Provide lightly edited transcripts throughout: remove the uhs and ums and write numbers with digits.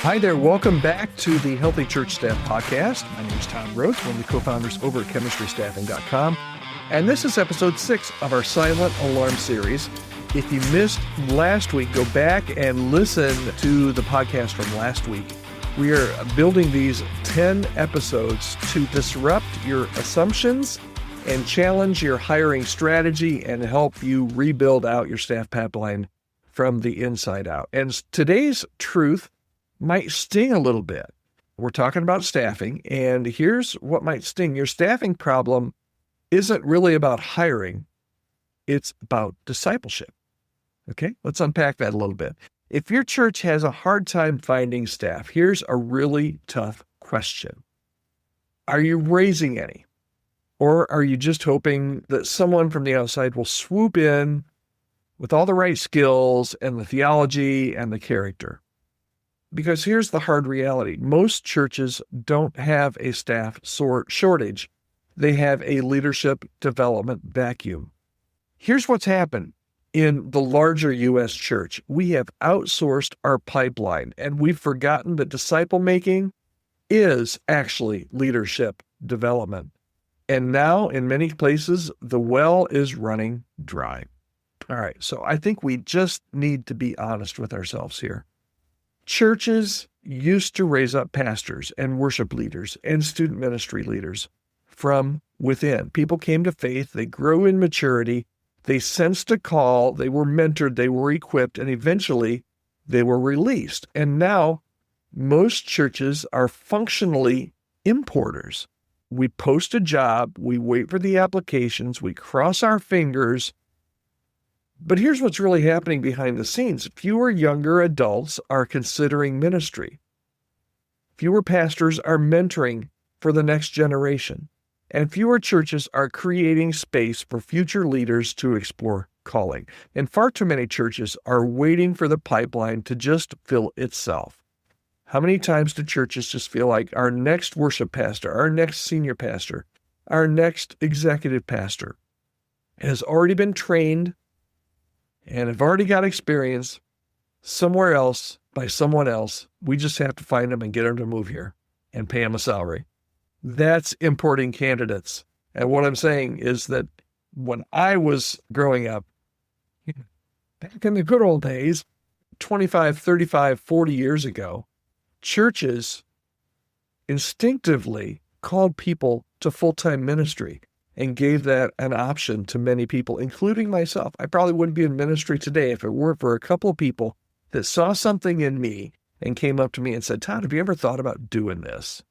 Hi there. Welcome back to the Healthy Church Staff Podcast. My name is Tom Rhodes, one of the co-founders over at chemistrystaffing.com. And this is episode 6 of our Silent Alarm series. If you missed last week, go back and listen to the podcast from last week. We are building these 10 episodes to disrupt your assumptions and challenge your hiring strategy and help you rebuild out your staff pipeline from the inside out. And today's truth might sting a little bit. We're talking about staffing, and here's what might sting. Your staffing problem isn't really about hiring. It's about discipleship. Okay, let's unpack that a little bit. If your church has a hard time finding staff, here's a really tough question. Are you raising any? Or are you just hoping that someone from the outside will swoop in with all the right skills and the theology and the character? Because here's the hard reality. Most churches don't have a staff shortage. They have a leadership development vacuum. Here's what's happened in the larger U.S. church. We have outsourced our pipeline, and we've forgotten that disciple making is actually leadership development. And now, in many places, the well is running dry. All right, so I think we just need to be honest with ourselves here. Churches used to raise up pastors and worship leaders and student ministry leaders from within. People came to faith, they grew in maturity, they sensed a call, they were mentored, they were equipped, and eventually they were released. And now most churches are functionally importers. We post a job, we wait for the applications, we cross our fingers. But here's what's really happening behind the scenes. Fewer younger adults are considering ministry. Fewer pastors are mentoring for the next generation. And fewer churches are creating space for future leaders to explore calling. And far too many churches are waiting for the pipeline to just fill itself. How many times do churches just feel like our next worship pastor, our next senior pastor, our next executive pastor has already been trained and have already got experience somewhere else by someone else? We just have to find them and get them to move here and pay them a salary. That's importing candidates. And what I'm saying is that when I was growing up, back in the good old days, 25, 35, 40 years ago, churches instinctively called people to full-time ministry and gave that an option to many people, including myself. I probably wouldn't be in ministry today if it weren't for a couple of people that saw something in me and came up to me and said, Todd, have you ever thought about doing this?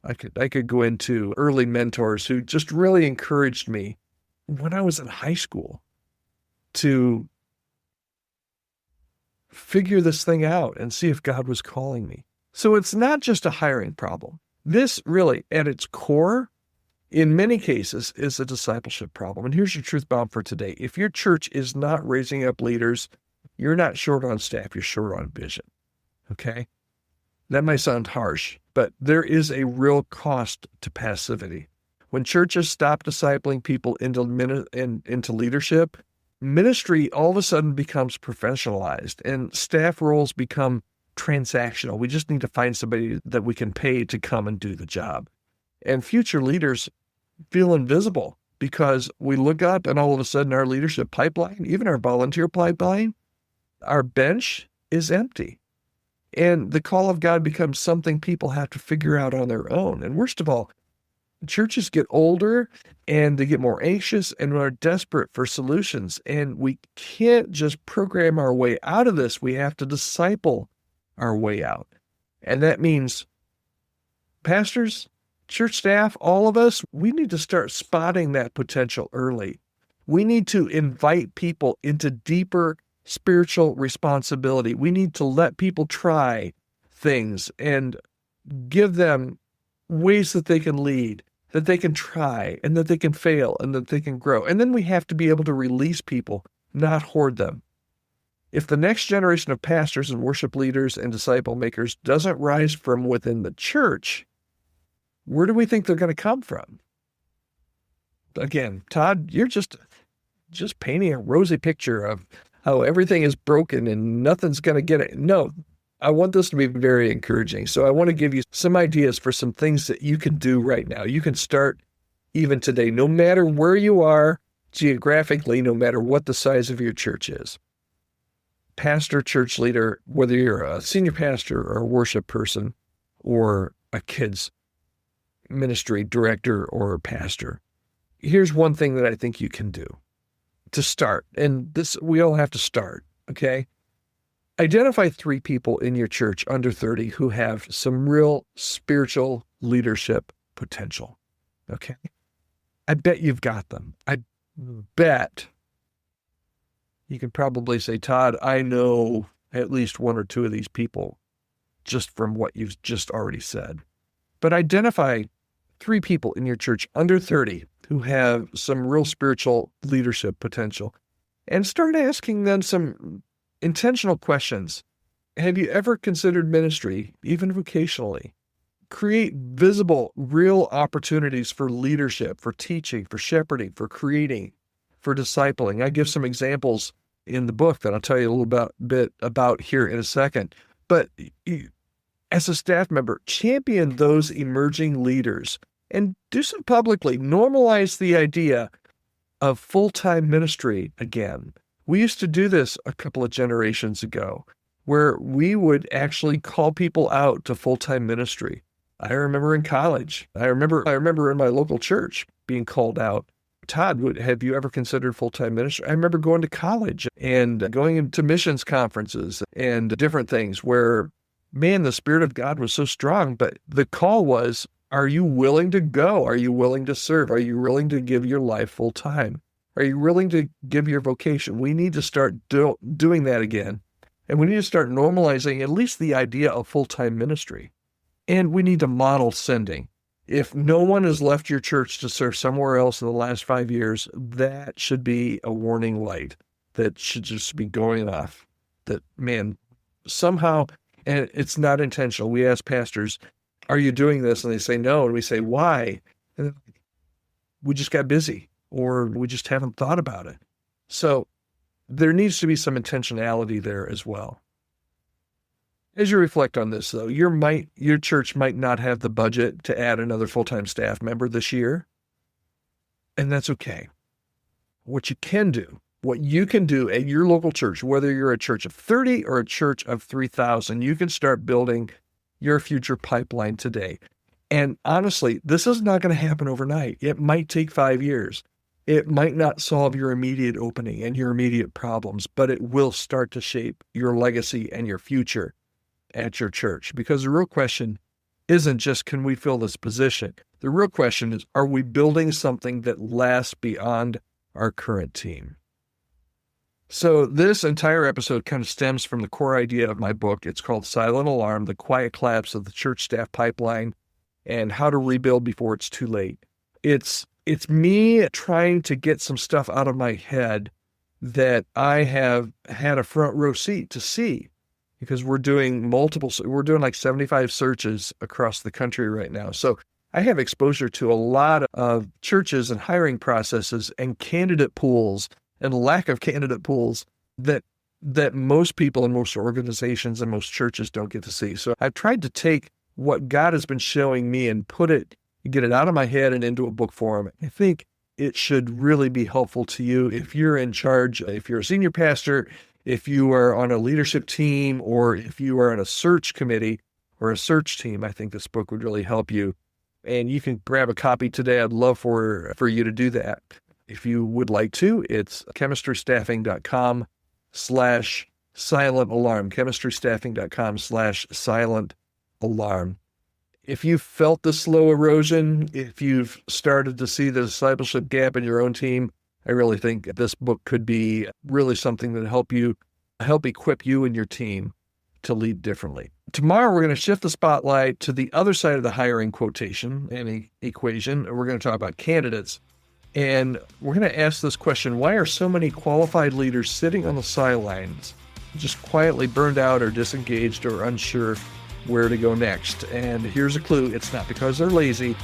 I could go into early mentors who just really encouraged me when I was in high school to figure this thing out and see if God was calling me. So it's not just a hiring problem. This really, at its core, in many cases, is a discipleship problem. And here's your truth bomb for today. If your church is not raising up leaders, you're not short on staff, you're short on vision. Okay? That might sound harsh, but there is a real cost to passivity. When churches stop discipling people into leadership, ministry all of a sudden becomes professionalized and staff roles become transactional. We just need to find somebody that we can pay to come and do the job. And future leaders feel invisible because we look up and all of a sudden our leadership pipeline, even our volunteer pipeline, our bench is empty. And the call of God becomes something people have to figure out on their own. And worst of all, churches get older and they get more anxious and are desperate for solutions. And we can't just program our way out of this. We have to disciple our way out. And that means pastors, church staff, all of us, we need to start spotting that potential early. We need to invite people into deeper spiritual responsibility. We need to let people try things and give them ways that they can lead, that they can try, and that they can fail, and that they can grow. And then we have to be able to release people, not hoard them. If the next generation of pastors and worship leaders and disciple makers doesn't rise from within the church, where do we think they're going to come from? Again, Todd, you're just painting a rosy picture of how everything is broken and nothing's going to get it. No, I want this to be very encouraging. So I want to give you some ideas for some things that you can do right now. You can start even today, no matter where you are geographically, no matter what the size of your church is. Pastor, church leader, whether you're a senior pastor or a worship person or a kids ministry director or pastor, here's one thing that I think you can do to start. And this, we all have to start, okay? Identify 3 people in your church under 30 who have some real spiritual leadership potential, okay? I bet you've got them. I bet. You can probably say, Todd, I know at least 1 or 2 of these people just from what you've just already said. But identify 3 people in your church under 30 who have some real spiritual leadership potential and start asking them some intentional questions. Have you ever considered ministry, even vocationally? Create visible, real opportunities for leadership, for teaching, for shepherding, for creating, for discipling. I give some examples in the book that I'll tell you a little bit about here in a second. But as a staff member, champion those emerging leaders and do so publicly. Normalize the idea of full-time ministry again. We used to do this a couple of generations ago, where we would actually call people out to full-time ministry. I remember in college, I remember in my local church being called out. Todd, have you ever considered full-time ministry? I remember going to college and going into missions conferences and different things where, man, the Spirit of God was so strong, but the call was, are you willing to go? Are you willing to serve? Are you willing to give your life full time? Are you willing to give your vocation? We need to start doing that again. And we need to start normalizing at least the idea of full-time ministry. And we need to model sending. If no one has left your church to serve somewhere else in the last 5 years, that should be a warning light that should just be going off. That, man, somehow, and it's not intentional. We ask pastors, are you doing this? And they say no. And we say, why? And we just got busy, or we just haven't thought about it. So there needs to be some intentionality there as well. As you reflect on this, though, your church might not have the budget to add another full-time staff member this year, and that's okay. What you can do at your local church, whether you're a church of 30 or a church of 3,000, you can start building your future pipeline today. And honestly, this is not going to happen overnight. It might take 5 years. It might not solve your immediate opening and your immediate problems, but it will start to shape your legacy and your future at your church. Because the real question isn't just, can we fill this position? The real question is, are we building something that lasts beyond our current team? So this entire episode kind of stems from the core idea of my book. It's called Silent Alarm: The Quiet Collapse of the Church Staff Pipeline and How to Rebuild Before It's Too Late. It's me trying to get some stuff out of my head that I have had a front row seat to see, because we're doing like 75 searches across the country right now. So I have exposure to a lot of churches and hiring processes and candidate pools and lack of candidate pools that most people and most organizations and most churches don't get to see. So I've tried to take what God has been showing me and get it out of my head and into a book form. I think it should really be helpful to you if you're in charge, if you're a senior pastor, if you are on a leadership team, or if you are on a search committee or a search team. I think this book would really help you. And you can grab a copy today. I'd love for you to do that. If you would like to, it's chemistrystaffing.com/silent alarm, chemistrystaffing.com/silent alarm. If you felt the slow erosion, if you've started to see the discipleship gap in your own team, I really think this book could be really something that help equip you and your team to lead differently. Tomorrow, we're going to shift the spotlight to the other side of the hiring quotation and equation. We're going to talk about candidates. And we're going to ask this question: why are so many qualified leaders sitting on the sidelines, just quietly burned out or disengaged or unsure where to go next? And here's a clue: it's not because they're lazy.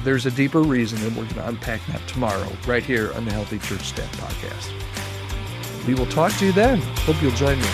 There's a deeper reason, and we're going to unpack that tomorrow right here on the Healthy Church Staff Podcast. We will talk to you then. Hope you'll join me.